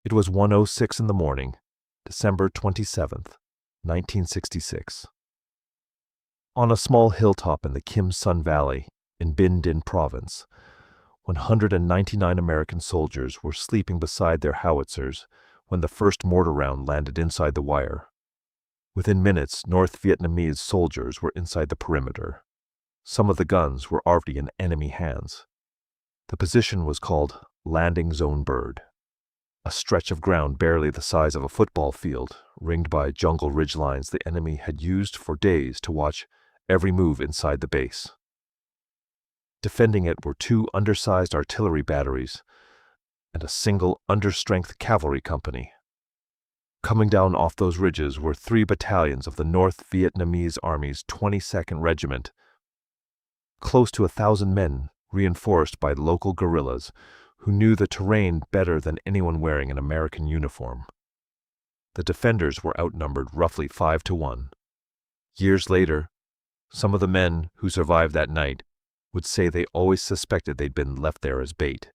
It was 1:06 in the morning, December 27th, 1966. On a small hilltop in the Kim Sun Valley in Binh Dinh Province, 199 American soldiers were sleeping beside their howitzers when the first mortar round landed inside the wire. Within minutes, North Vietnamese soldiers were inside the perimeter. Some of the guns were already in enemy hands. The position was called Landing Zone Bird, a stretch of ground barely the size of a football field, ringed by jungle ridgelines the enemy had used for days to watch every move inside the base. Defending it were 2 undersized artillery batteries and a single understrength cavalry company. Coming down off those ridges were 3 battalions of the North Vietnamese Army's 22nd Regiment, close to 1,000 men reinforced by local guerrillas who knew the terrain better than anyone wearing an American uniform. The defenders were outnumbered roughly 5-1. Years later, some of the men who survived that night would say they always suspected they'd been left there as bait.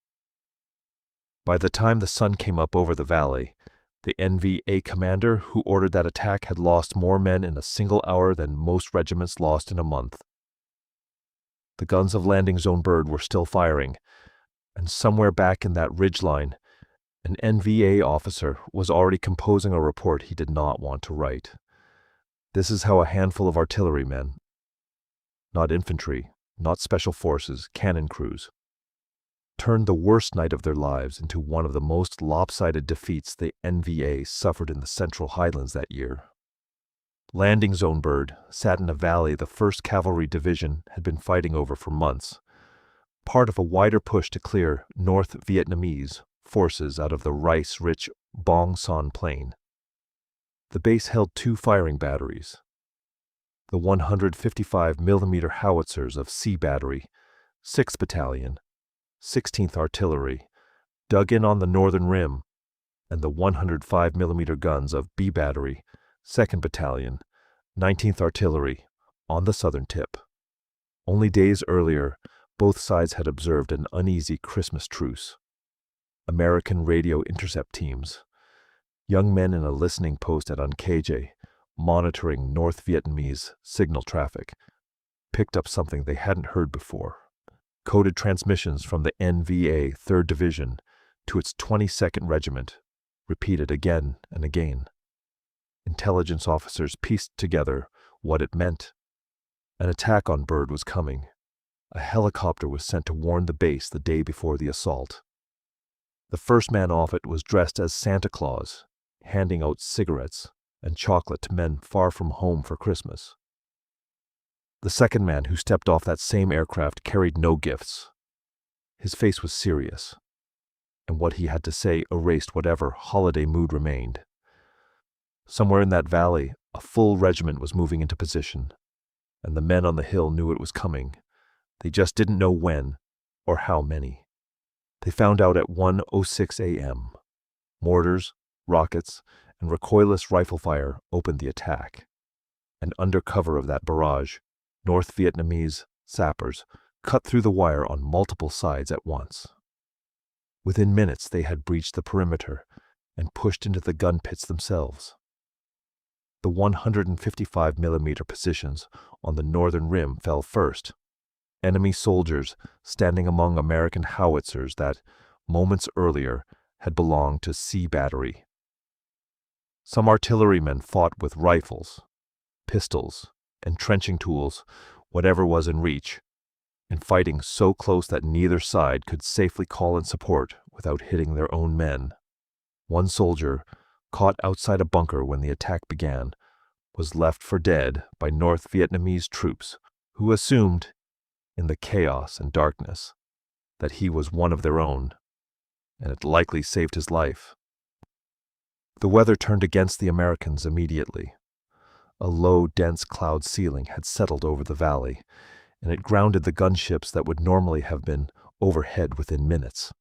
By the time the sun came up over the valley, the NVA commander who ordered that attack had lost more men in a single hour than most regiments lost in a month. The guns of Landing Zone Bird were still firing, and somewhere back in that ridgeline, an NVA officer was already composing a report he did not want to write. This is how a handful of artillerymen, not infantry, not special forces, cannon crews, turned the worst night of their lives into one of the most lopsided defeats the NVA suffered in the Central Highlands that year. Landing Zone Bird sat in a valley the 1st Cavalry Division had been fighting over for months, part of a wider push to clear North Vietnamese forces out of the rice-rich Bong Son Plain. The base held 2 firing batteries. The 155mm howitzers of C Battery, 6th Battalion, 16th Artillery, dug in on the northern rim, and the 105mm guns of B Battery, 2nd Battalion, 19th Artillery, on the southern tip. Only days earlier, both sides had observed an uneasy Christmas truce. American radio intercept teams, young men in a listening post at An Kje, monitoring North Vietnamese signal traffic, picked up something they hadn't heard before. Coded transmissions from the NVA 3rd Division to its 22nd Regiment, repeated again and again. Intelligence officers pieced together what it meant. An attack on Bird was coming. A helicopter was sent to warn the base the day before the assault. The first man off it was dressed as Santa Claus, handing out cigarettes and chocolate to men far from home for Christmas. The second man who stepped off that same aircraft carried no gifts. His face was serious, and what he had to say erased whatever holiday mood remained. Somewhere in that valley, a full regiment was moving into position, and the men on the hill knew it was coming. They just didn't know when or how many. They found out at 1:06 a.m. Mortars, rockets, and recoilless rifle fire opened the attack, and under cover of that barrage, North Vietnamese sappers cut through the wire on multiple sides at once. Within minutes they had breached the perimeter and pushed into the gun pits themselves. The 155mm positions on the northern rim fell first, enemy soldiers standing among American howitzers that, moments earlier, had belonged to C Battery. Some artillerymen fought with rifles, pistols, and trenching tools, whatever was in reach, and fighting so close that neither side could safely call in support without hitting their own men. One soldier, caught outside a bunker when the attack began, was left for dead by North Vietnamese troops who assumed, in the chaos and darkness, that he was one of their own, and it likely saved his life. The weather turned against the Americans immediately. A low, dense cloud ceiling had settled over the valley, and it grounded the gunships that would normally have been overhead within minutes.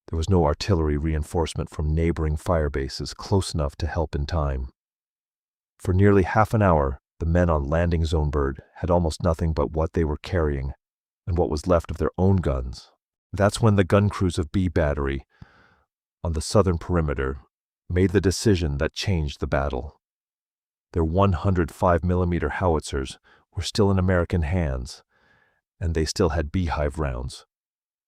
There was no artillery reinforcement from neighboring fire bases close enough to help in time. For nearly half an hour, the men on Landing Zone Bird had almost nothing but what they were carrying and what was left of their own guns. That's when the gun crews of B Battery, on the southern perimeter made the decision that changed the battle. Their 105mm howitzers were still in American hands, and they still had Beehive rounds,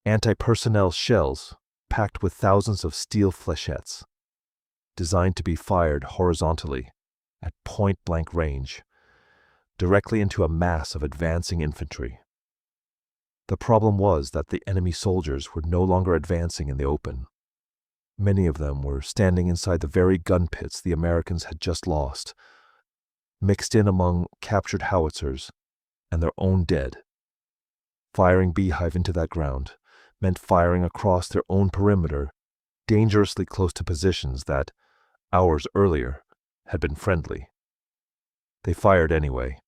anti-personnel shells packed with thousands of steel flechettes, designed to be fired horizontally at point-blank range, directly into a mass of advancing infantry. The problem was that the enemy soldiers were no longer advancing in the open. Many of them were standing inside the very gun pits the Americans had just lost, mixed in among captured howitzers and their own dead. Firing Beehive into that ground meant firing across their own perimeter, dangerously close to positions that, hours earlier, had been friendly. They fired anyway.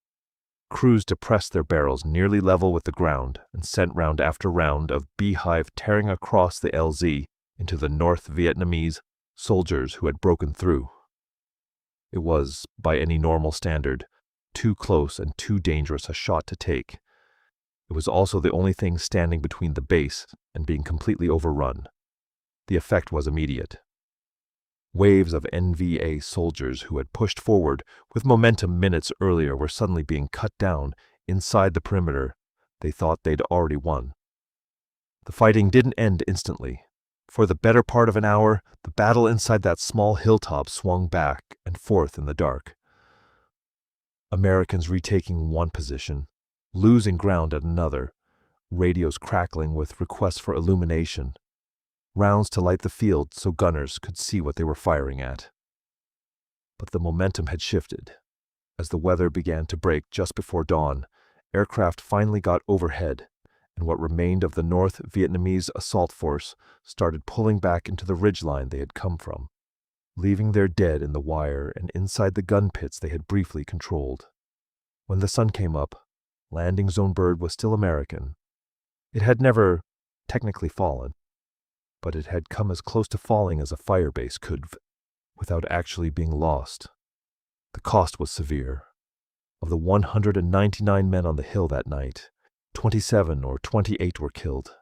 Crews depressed their barrels nearly level with the ground and sent round after round of Beehive tearing across the LZ into the North Vietnamese soldiers who had broken through. It was, by any normal standard, too close and too dangerous a shot to take. It was also the only thing standing between the base and being completely overrun. The effect was immediate. Waves of NVA soldiers who had pushed forward with momentum minutes earlier were suddenly being cut down inside the perimeter they thought they'd already won. The fighting didn't end instantly. For the better part of an hour, the battle inside that small hilltop swung back and forth in the dark. Americans retaking one position, losing ground at another, radios crackling with requests for illumination, rounds to light the field so gunners could see what they were firing at. But the momentum had shifted. As the weather began to break just before dawn, aircraft finally got overhead, and what remained of the North Vietnamese assault force started pulling back into the ridgeline they had come from, leaving their dead in the wire and inside the gun pits they had briefly controlled. When the sun came up, landing zone bird was still American. It had never technically fallen, but it had come as close to falling as a firebase could without actually being lost. The cost was severe. Of the 199 men on the hill that night, 27 or 28 were killed,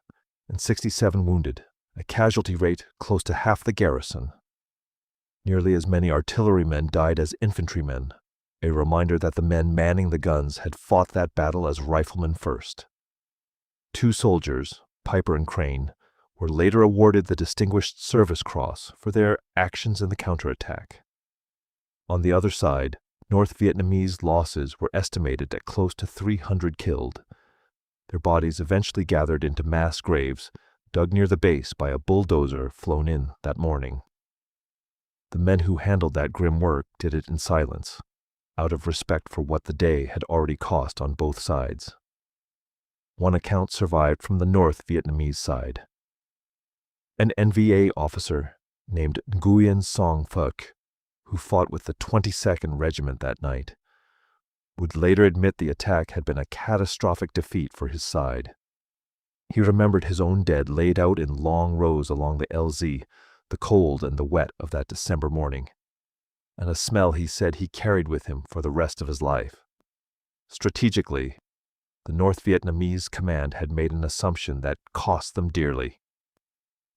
and 67 wounded, a casualty rate close to half the garrison. Nearly as many artillerymen died as infantrymen, a reminder that the men manning the guns had fought that battle as riflemen first. 2 soldiers, Piper and Crane, were later awarded the Distinguished Service Cross for their actions in the counterattack. On the other side, North Vietnamese losses were estimated at close to 300 killed. Their bodies eventually gathered into mass graves, dug near the base by a bulldozer flown in that morning. The men who handled that grim work did it in silence, out of respect for what the day had already cost on both sides. One account survived from the North Vietnamese side. An NVA officer named Nguyen Song Phuc, who fought with the 22nd Regiment that night, would later admit the attack had been a catastrophic defeat for his side. He remembered his own dead laid out in long rows along the LZ, the cold and the wet of that December morning, and a smell he said he carried with him for the rest of his life. Strategically, the North Vietnamese command had made an assumption that cost them dearly,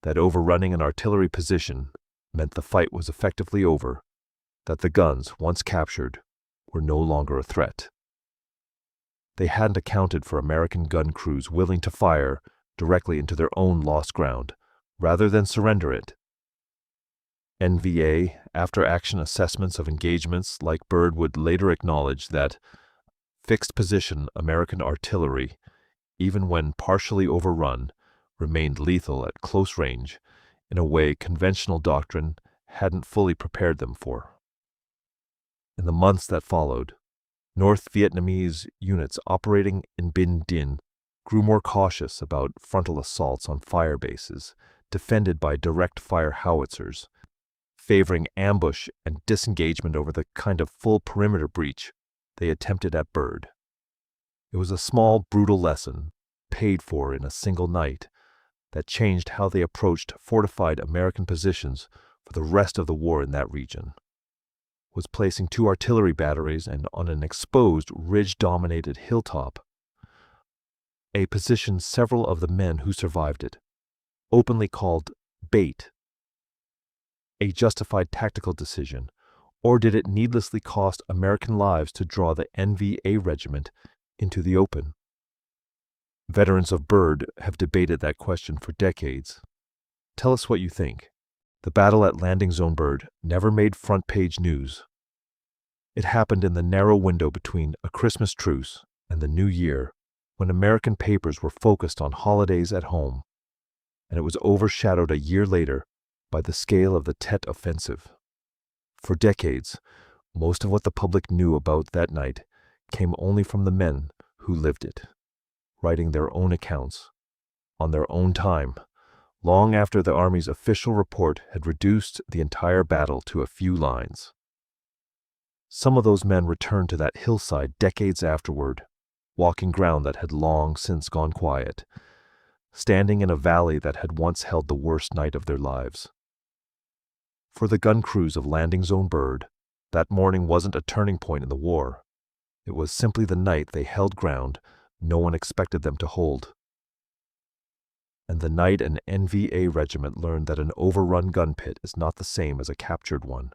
that overrunning an artillery position meant the fight was effectively over, that the guns, once captured, were no longer a threat. They hadn't accounted for American gun crews willing to fire directly into their own lost ground, rather than surrender it. NVA, after-action assessments of engagements like Byrd would later acknowledge that fixed-position American artillery, even when partially overrun, remained lethal at close range in a way conventional doctrine hadn't fully prepared them for. In the months that followed, North Vietnamese units operating in Binh Dinh grew more cautious about frontal assaults on fire bases defended by direct-fire howitzers, favoring ambush and disengagement over the kind of full perimeter breach they attempted at Byrd. It was a small, brutal lesson, paid for in a single night, that changed how they approached fortified American positions for the rest of the war in that region. Was placing 2 artillery batteries and on an exposed, ridge-dominated hilltop, a position several of the men who survived it openly called bait, a justified tactical decision, or did it needlessly cost American lives to draw the NVA regiment into the open? Veterans of Byrd have debated that question for decades. Tell us what you think. The battle at Landing Zone Byrd never made front-page news. It happened in the narrow window between a Christmas truce and the New Year, when American papers were focused on holidays at home, and it was overshadowed a year later by the scale of the Tet Offensive. For decades, most of what the public knew about that night came only from the men who lived it, writing their own accounts, on their own time, long after the Army's official report had reduced the entire battle to a few lines. Some of those men returned to that hillside decades afterward, walking ground that had long since gone quiet, standing in a valley that had once held the worst night of their lives. For the gun crews of Landing Zone Byrd, that morning wasn't a turning point in the war. It was simply the night they held ground no one expected them to hold. And the night an NVA regiment learned that an overrun gun pit is not the same as a captured one.